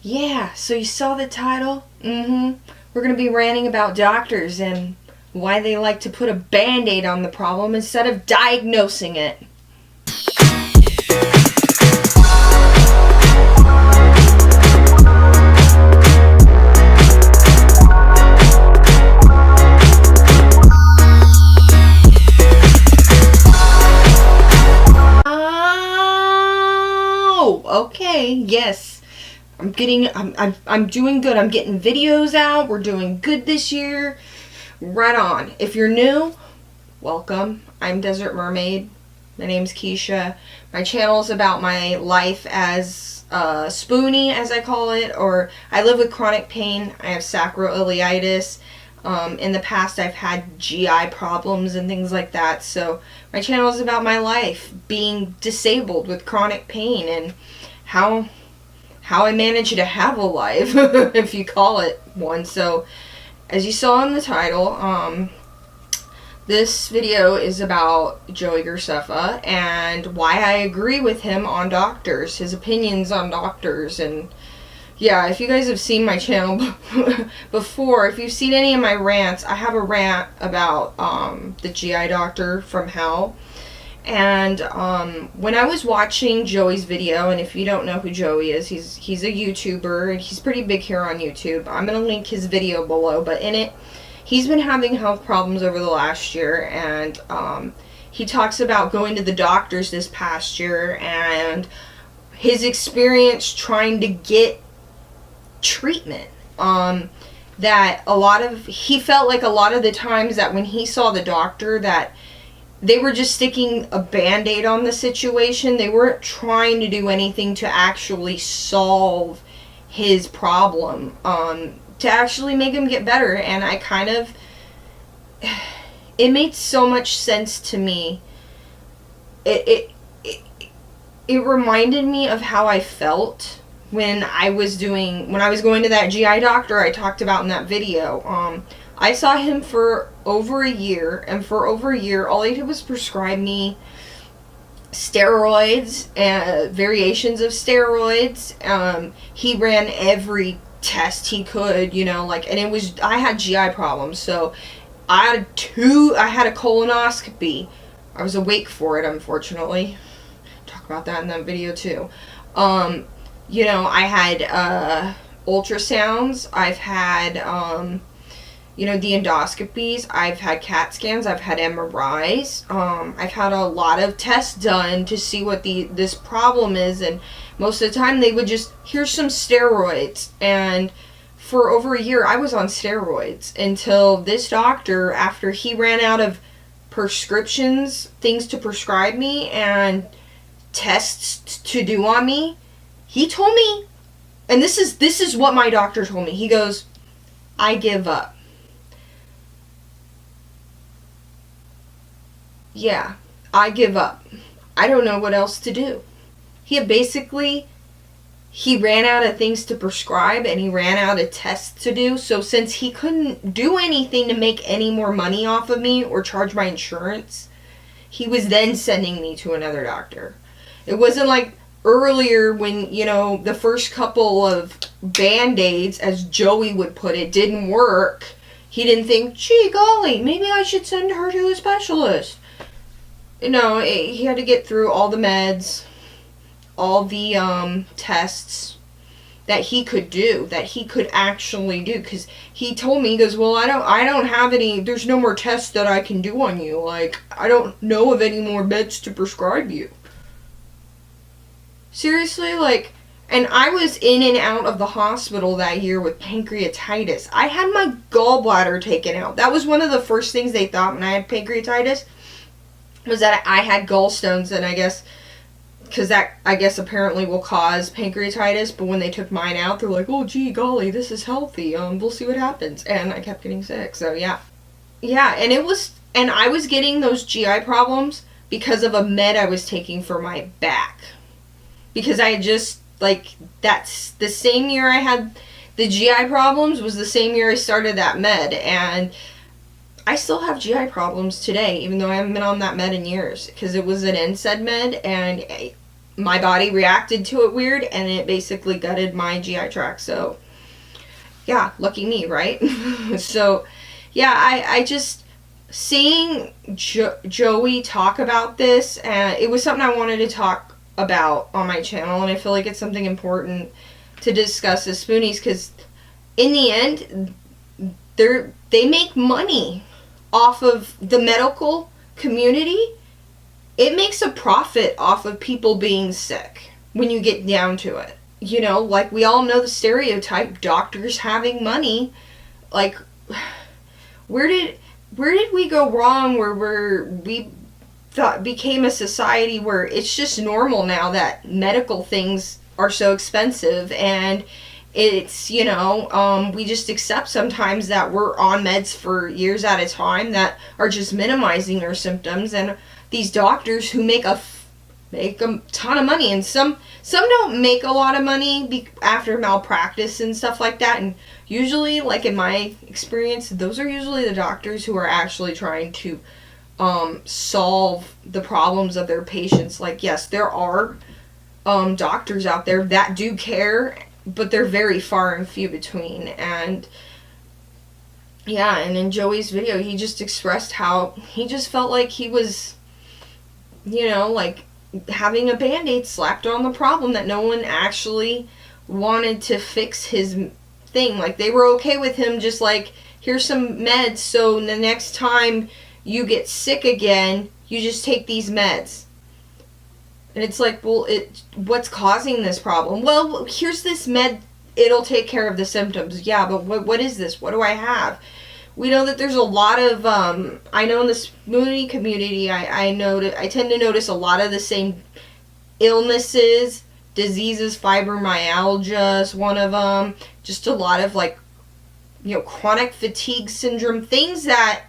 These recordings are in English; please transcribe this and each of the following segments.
Yeah, so you saw the title? Mm-hmm. We're going to be ranting about doctors and why they like to put a band-aid on the problem instead of diagnosing it. Oh, okay, yes. I'm doing good. I'm getting videos out. We're doing good this year. Right on. If you're new, welcome. I'm Desert Mermaid. My name's Keisha. My channel is about my life as Spoonie, as I call it, or I live with chronic pain. I have sacroiliitis. In the past, I've had GI problems and things like that. So my channel is about my life, being disabled with chronic pain, and how I managed to have a life, if you call it one. So, as you saw in the title, this video is about Joey Graceffa and why I agree with him on doctors, his opinions on doctors. And yeah, if you guys have seen my channel before, if you've seen any of my rants, I have a rant about the GI doctor from hell. And when I was watching Joey's video, and if you don't know who Joey is, he's a YouTuber, and he's pretty big here on YouTube. I'm going to link his video below, but in it, he's been having health problems over the last year, and he talks about going to the doctors this past year, and his experience trying to get treatment. He felt like a lot of the times that when he saw the doctor, that they were just sticking a band-aid on the situation. They weren't trying to do anything to actually solve his problem, to actually make him get better. And it made so much sense to me. It reminded me of how I felt when I was going to that GI doctor I talked about in that video. I saw him for over a year, and for over a year, all he did was prescribe me steroids and variations of steroids. He ran every test he could, and I had GI problems, so I had a colonoscopy. I was awake for it, unfortunately. Talk about that in that video too. I had ultrasounds. I've had the endoscopies, I've had CAT scans, I've had MRIs, I've had a lot of tests done to see what this problem is, and most of the time they would just, here's some steroids, and for over a year I was on steroids until this doctor, after he ran out of prescriptions, things to prescribe me, and tests to do on me, he told me, and this is what my doctor told me, he goes, I give up. Yeah, I give up. I don't know what else to do. He ran out of things to prescribe, and he ran out of tests to do. So since he couldn't do anything to make any more money off of me or charge my insurance, he was then sending me to another doctor. It wasn't like earlier when, the first couple of band-aids, as Joey would put it, didn't work. He didn't think, gee golly, maybe I should send her to a specialist. He had to get through all the meds, all the tests that he could do, that he could actually do. Because he told me, he goes, well, I don't have any, there's no more tests that I can do on you. Like, I don't know of any more meds to prescribe you. Seriously, and I was in and out of the hospital that year with pancreatitis. I had my gallbladder taken out. That was one of the first things they thought when I had pancreatitis, was that I had gallstones, and I guess, because that, apparently will cause pancreatitis, but when they took mine out, they're like, oh, gee, golly, this is healthy, we'll see what happens, and I kept getting sick, so yeah. Yeah, and I was getting those GI problems because of a med I was taking for my back, because I had just, that's the same year I had the GI problems, was the same year I started that med, and I still have GI problems today, even though I haven't been on that med in years, because it was an NSAID med, and my body reacted to it weird, and it basically gutted my GI tract. So yeah, lucky me, right? So yeah, I just seeing Joey talk about this, and it was something I wanted to talk about on my channel, and I feel like it's something important to discuss as Spoonies, because in the end, they make money off of the medical community. It makes a profit off of people being sick when you get down to it. You know, like we all know the stereotype, doctors having money. Like, where did we go wrong where we thought became a society where it's just normal now that medical things are so expensive, and it's, you know, we just accept sometimes that we're on meds for years at a time that are just minimizing their symptoms, and these doctors who make a ton of money, and some don't make a lot of money after malpractice and stuff like that, and usually, like in my experience, those are usually the doctors who are actually trying to solve the problems of their patients. Like, yes, there are doctors out there that do care, but they're very far and few between. And yeah, and in Joey's video, he just expressed how he just felt like he was, you know, like having a band-aid slapped on the problem, that no one actually wanted to fix his thing. Like, they were okay with him just like, here's some meds, so the next time you get sick again, you just take these meds. And it's like, well, what's causing this problem? Well, here's this med, it'll take care of the symptoms. Yeah, but what is this? What do I have? We know that there's a lot of, I know in the Spoonie community, I tend to notice a lot of the same illnesses, diseases. Fibromyalgia is one of them. Just a lot of, like, you know, chronic fatigue syndrome, things that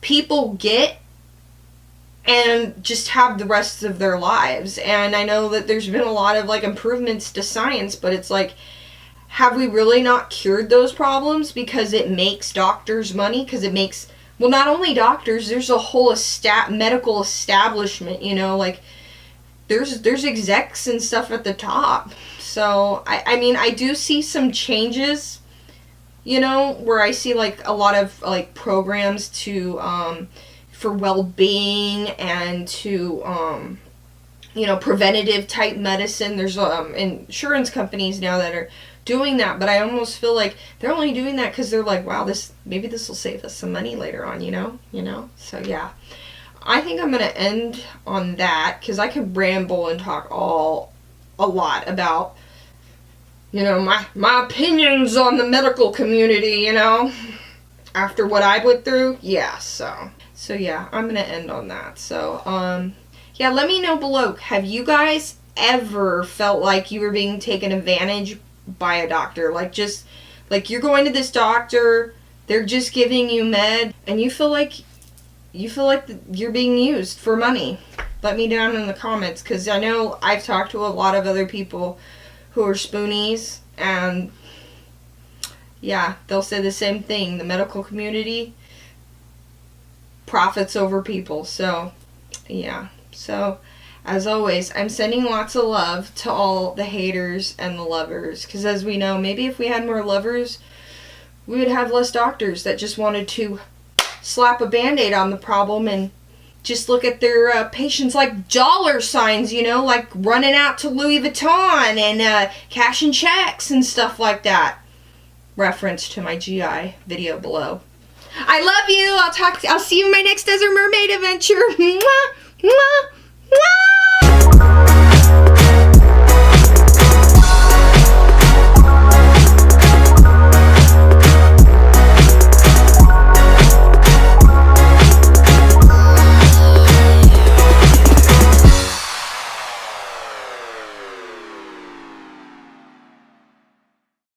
people get and just have the rest of their lives. And I know that there's been a lot of, like, improvements to science, but it's like, have we really not cured those problems because it makes doctors money? Because it makes, well, not only doctors, there's a whole medical establishment, you know, like, there's execs and stuff at the top. So, I mean, I do see some changes, you know, where I see, like, a lot of, like, programs to, for well-being and to, you know, preventative type medicine. There's, insurance companies now that are doing that, but I almost feel like they're only doing that because they're like, wow, maybe this will save us some money later on, you know? So, yeah. I think I'm going to end on that, because I could ramble and talk a lot about, you know, my opinions on the medical community, you know, after what I went through. Yeah, so yeah, I'm going to end on that. So, yeah, let me know below. Have you guys ever felt like you were being taken advantage by a doctor? Like, just, like, you're going to this doctor, they're just giving you med, and you feel like you're being used for money. Let me down in the comments, because I know I've talked to a lot of other people who are Spoonies, and yeah, they'll say the same thing. The medical community profits over people. So, yeah. So, as always, I'm sending lots of love to all the haters and the lovers, because as we know, maybe if we had more lovers, we would have less doctors that just wanted to slap a band-aid on the problem and just look at their patients like dollar signs, you know, like running out to Louis Vuitton and cashing checks and stuff like that. Reference to my GI video below. I love you. I'll see you in my next Desert Mermaid adventure. Mwah, mwah, mwah.